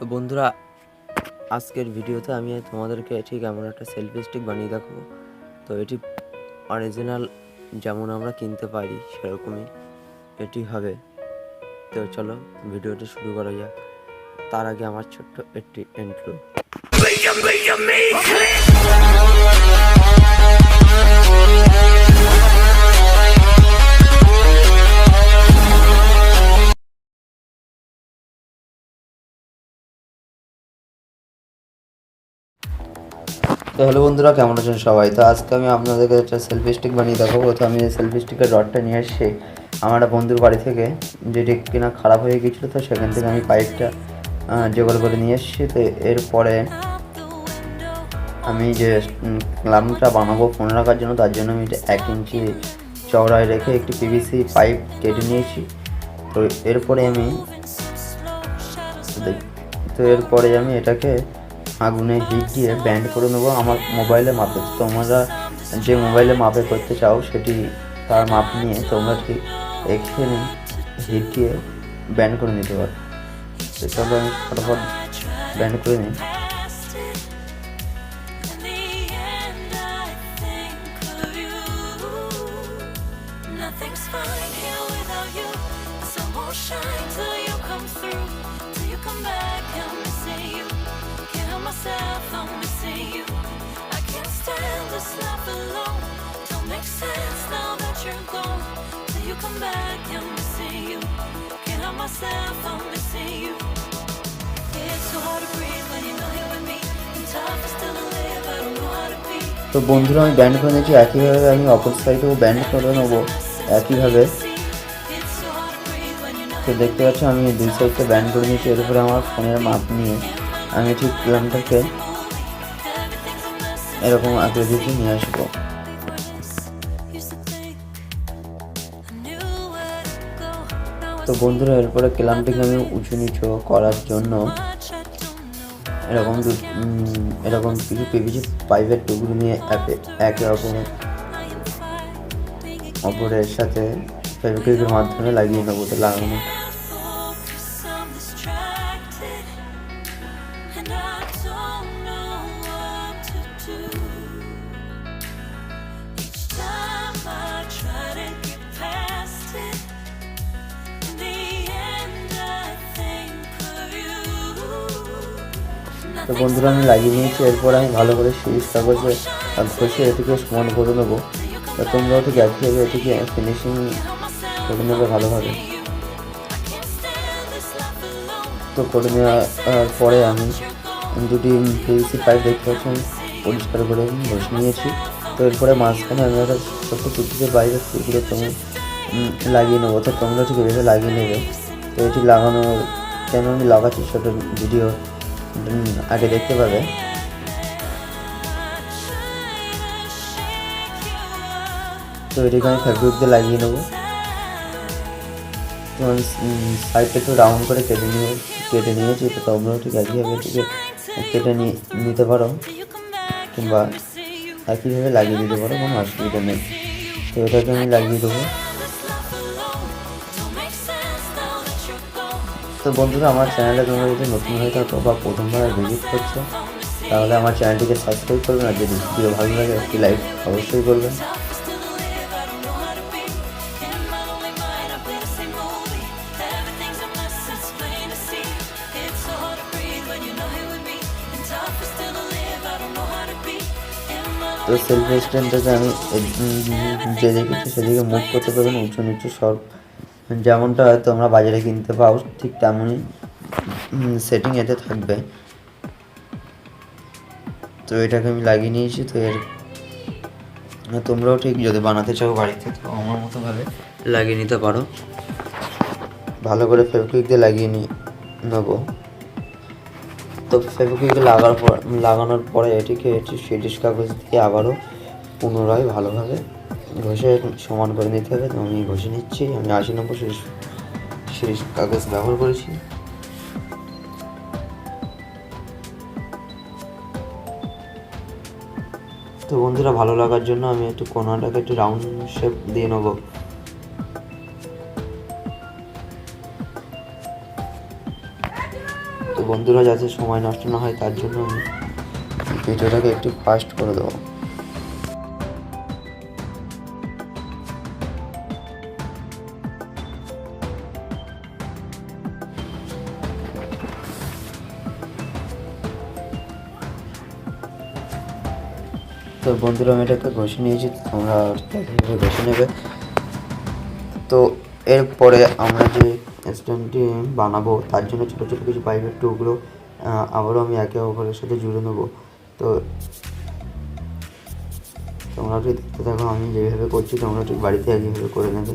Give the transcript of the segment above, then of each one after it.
তো বন্ধুরা, আজকের ভিডিওতে আমি তোমাদেরকে ঠিক এমন একটা সেলফি স্টিক বানিয়ে দেখাবো। তো এটি অরিজিনাল যেমন আমরা কিনতে পারি সেরকমই এটি হবে। তো চলো ভিডিওটি শুরু করা যাক। তার আগে আমার ছোট্ট একটি ইন্ট্রো। তো হ্যালো বন্ধুরা, কেমন আছেন সবাই? তো আজকে আমি আপনাদেরকে একটা সেলফি স্টিক বানিয়ে দেখাবো। তো আমি এই সেলফি স্টিকের রডটা নিয়ে এসেছি আমার একটা বন্ধুর বাড়ি থেকে, যেটি কিনা খারাপ হয়ে গিয়েছিলো। তো সেখান থেকে আমি পাইপটা জোগাড় করে নিয়ে এসেছি। তো এরপরে আমি যে ক্লাম্পটা বানাবো ফোন রাখার জন্য, তার জন্য আমি 1 ইঞ্চি চওড়ায় রেখে একটি পিভিসি পাইপ কেটে নিয়েছি। তো এরপরে আমি এটাকে আগুনে হিট দিয়ে ব্যান্ড করে নেবো আমার মোবাইলে মাপে। তোমরা যে মোবাইলে মাপে করতে চাও সেটি তার মাপ নিয়ে তোমরা ঠিক এখানে হিট দিয়ে ব্যান্ড করে নিতে পারো। তো চলো আমি ফটাফট ব্যান্ড করে নিই। I'm missing you. I can't stand this life alone. Don't make sense now that you're gone. Till you come back, I'm missing you. Can't help myself, I'm missing you. It's so hard to breathe when you know you're with me. And tough is still to live, I don't know how to be. তো বন্ধুরা, আমি band করে নিয়েছি। একইভাবে আমি অপর সাইডেও band করে নেবো একইভাবে। তো দেখতে পাচ্ছ আমি 2 সাইডটা ব্যান্ড করে নিয়েছি। এর উপরে আমার ফোনের মাপ নিয়ে আমি ঠিক ক্লামটাকে এরকম আকৃতিতে নিয়ে আসবো। তো বন্ধুরা, এরপরে ক্লামটিকে আমি উঁচু নিচু করার জন্য এরকম কিছু পিভিসি পাইপের টুকরো নিয়ে একে অপরের সাথে ফেভিকুইকের মাধ্যমে লাগিয়ে নেবো। তো লাগানো তো বন্ধুরা, আমি লাগিয়ে নিয়েছি। এরপর আমি ভালো করে সিরিজ কাগজে ঘষে এটিকে সমান করে নেবো। তো তোমরাও ঠিক একইভাবে এটিকে ফিনিশিং করে নেবে ভালোভাবে। তো করে নেওয়ার পরে আমি 2টি পিভিসি পাইপ দেখতে পাচ্ছি আমি পরিষ্কার করে ঘষে নিয়েছি। তো এরপরে মাঝখানে আমি একটা ছোট্ট টুকরো বাইরের টুকরো লাগিয়ে নেবো। তো তোমরা ঠিক এভাবে লাগিয়ে নেবে। তো এটি লাগানোর কেন আমি লাগাচ্ছি ছোটো ভিডিও আগে দেখতে পাবে। তো এটিকে আমি ফেব্রিক দিয়ে লাগিয়ে নেবো। তো আমি সাইডটা একটু রাউন্ড করে কেটে নিয়েছি। তো তোমরাও ঠিক একইভাবে এটিকে কেটে নিতে পারো কিংবা একইভাবে লাগিয়ে দিতে পারো, কোনো অসুবিধা নেই। তো এটাকে আমি লাগিয়ে দেবো। তো বন্ধুরা, আমার চ্যানেলে তোমরা যদি নতুন হয়ে থাকো বা প্রথমবার ভিজিট করছো, তাহলে আমার চ্যানেলটিকে সাবস্ক্রাইব করবেন। আর যদি ভিডিও ভালো লাগে একটি লাইক অবশ্যই করবেন। তো সেলফি স্ট্যান্ডটাকে আমি যেদিকে সেদিকে মুভ করতে পারবেন, উঁচু নিচু সব যেমনটা হয়তো তোমরা বাজারে কিনতে পাও ঠিক তেমনই সেটিং এতে থাকবে। তো এটাকে আমি লাগিয়ে নিয়েছি। তো তোমরাও ঠিক যদি বানাতে চাও বাড়িতে, তো আমার মতোভাবে লাগিয়ে নিতে পারো। ভালো করে ফেভিকুইক দিয়ে লাগিয়ে নেবো। তো ফেভিকুইক লাগানোর পরে এটি সিরিজ কাগজ দিয়ে আবারও পুনরায় ভালোভাবে ঘষে সমান করে নিতে হবে। তো আমি ঘষে নিচ্ছি। আমি 80 নম্বর সিরিজ কাগজ ব্যবহার করেছি। তো বন্ধুরা, ভালো লাগার জন্য আমি একটু কোণাটাকে একটু রাউন্ড শেপ দিয়ে নেবো। তো বন্ধুরা, যাতে সময় নষ্ট না হয় তার জন্য আমি ভিডিওটাকে একটু ফাস্ট করে দেবো। তো বন্ধুরা, আমি এটাকে ঘষে নিয়েছি, তোমরা এইভাবে ঘষে নেবে। তো এরপরে আমরা যে স্ট্যান্ডটি বানাবো তার জন্য ছোটো ছোটো কিছু পাইপের টুকরো আবারও আমি একে অপরের সাথে জুড়ে নেবো। তো তোমরা ঠিক দেখতে থাকো, আমি যেভাবে করছি তোমরা ঠিক বাড়িতে একইভাবে করে নেবে।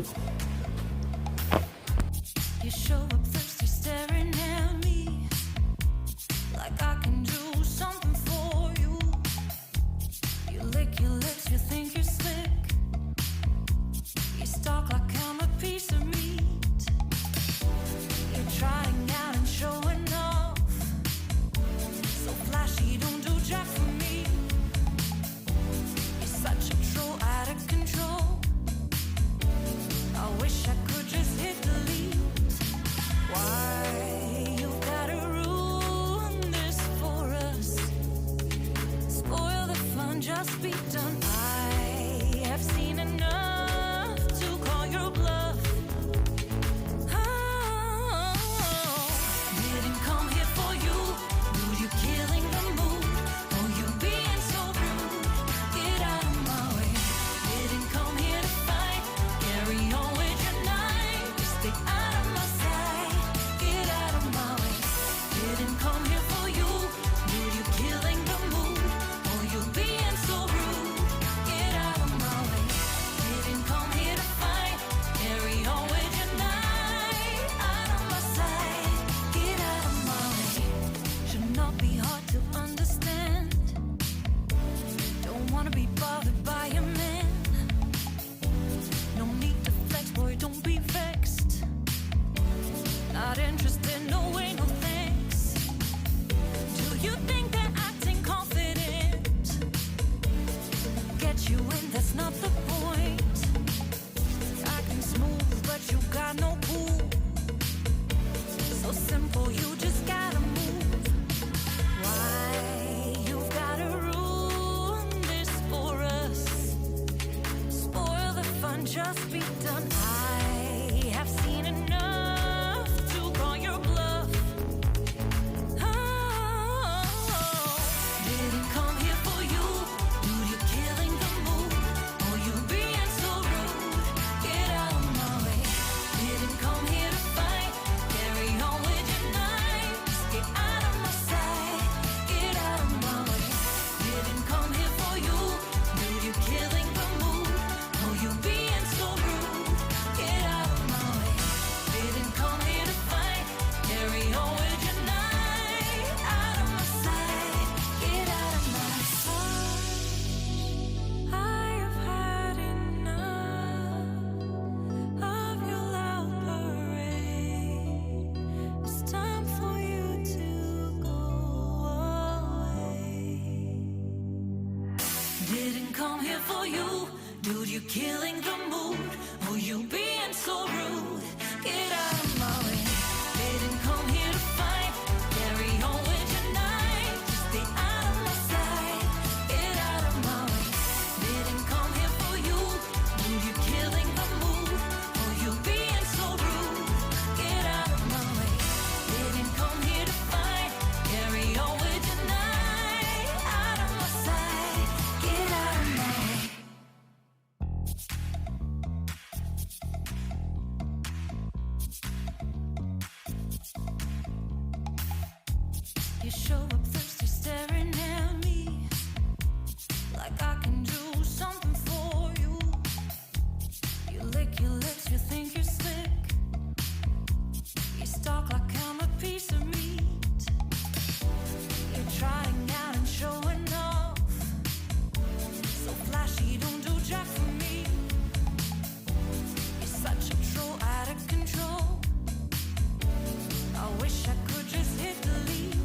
You show up thirsty, staring at me like I can do something for you. You lick your lips, you think you're slick. You stalk like I'm a piece of meat. You're trying out and showing off, so flashy, don't do jack for me. You're such a troll, out of control. I wish I could just hit delete. Why you gotta ruin this for us? Spoil the fun, just be done. I have seen enough to call your bluff. Oh, didn't come here for you. Dude, you killing the mood. Oh, you being so rude. Get out of my way. Didn't come here to fight. Carry on with your night. Stay out of my sight. Get out of my way. Didn't come here for you. Dude, you killing the mood. Oh, you being so rude. Get out of my way. Didn't come here to fight. Carry on with your night. Out of my sight. Get out of my way. Should not be hard to understand. Don't wanna be bothered by a man. No need to flex, boy, don't be vexed. Not interested, no way, no thanks. Do you think that acting confident get you in? That's not the point. Acting smooth, but you got no cool. So simple, you just gotta move. Why you've gotta ruin this for us? Spoil the fun, just be done. I have seen enough to call your bluff. Oh, didn't come here for you. Dude, you're killing the mood. Oh, you being so rude. Get out of my way. Didn't come here to fight. Carry on with your night. Just get out of my sight. Get out of my way. Didn't come here for you. Dude, you're killing the mood. Oh, you being so rude. Get out of my way. Didn't come here to fight. Carry on with your night. Out of my sight. Get out of my sight. I have had enough of your loud parade. It's time for you to go away. Didn't come here for you. Dude, you're killing the mood. Oh, you being so rude. Get out of my way. Didn't come here to fight. Carry on with your night. Just stay out of my sight. Get out of my way. Didn't come here for you. Dude, you're killing the mood. Oh, you being so rude. Get out of my way. Didn't come here to fight. Carry on with your night. Out of my sight. Get out of my way. You show up thirsty, staring at me like I can do something for you. You lick your lips, you think you're slick. You stalk like I'm a piece of meat. You're trying out and showing off, so flashy, don't do jack for me. You're such a troll, out of control. I wish I could just hit delete.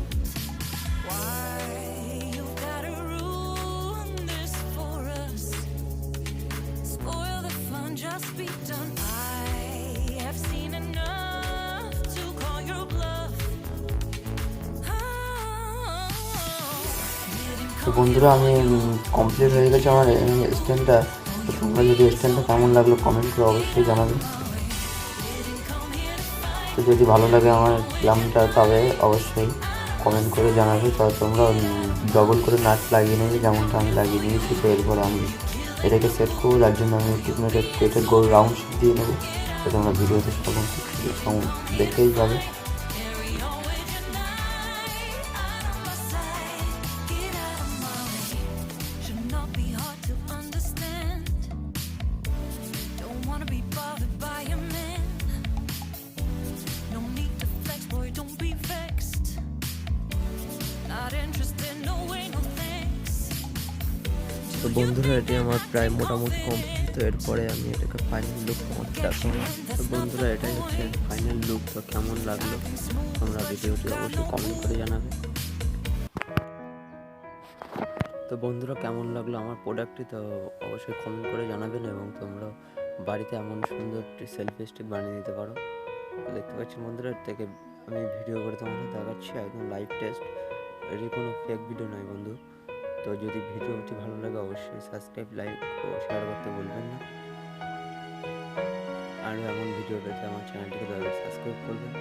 তো বন্ধুরা আমি complete হয়ে গেছে আমার স্ট্যান্ডটা। তো তোমরা যদি স্ট্যান্ডটা কেমন লাগলো কমেন্ট করে অবশ্যই জানাবে। তো যদি ভালো লাগে আমার ক্লামটা তবে অবশ্যই কমেন্ট করে জানাবে। তো তোমরা ডবল করে নাট লাগিয়ে নেবে যেমনটা আমি লাগিয়ে নিয়েছি। তো এরপর আমি এটাকে সেট করবো, যার জন্য আমি টিপমেটে কেটে গোল রাউন্ড শেপ দিয়ে নেবো। তো তোমরা ভিডিওতে সব দেখতেই পাবে। Should not be hard to understand. Don't wanna be bothered by a man. No need to flex, boy, don't be vexed. Not interested, no way, no thanks. তো বন্ধুরা এটি আমার প্রায় মোটামুটি কমপ্লিট। তো এরপরে আমি এটাকে ফাইনাল লুক তোমাদের দেখাবো। তো বন্ধুরা এটাই হচ্ছে ফাইনাল লুক। তো কেমন লাগলো তোমরা ভিডিওটি অবশ্যই কমেন্ট করে জানাবে। তো বন্ধুরা কেমন লাগলো আমার প্রোডাক্টটি তো অবশ্যই কমেন্ট করে জানাবেন, এবং তোমরা বাড়িতে এমন সুন্দর সেলফি স্টিক বানিয়ে দিতে পারো। তো দেখতে পাচ্ছি বন্ধুরা, এর থেকে আমি ভিডিও করে তোমাদের দেখাচ্ছি একদম লাইভ টেস্ট, এটি কোনো ফেক ভিডিও নয় বন্ধু। তো যদি ভিডিওটি ভালো লাগে অবশ্যই সাবস্ক্রাইব, লাইক ও শেয়ার করতে ভুলবেন না। আর এমন ভিডিও পেতে আমার চ্যানেলটিকে দয়া করে সাবস্ক্রাইব করবেন।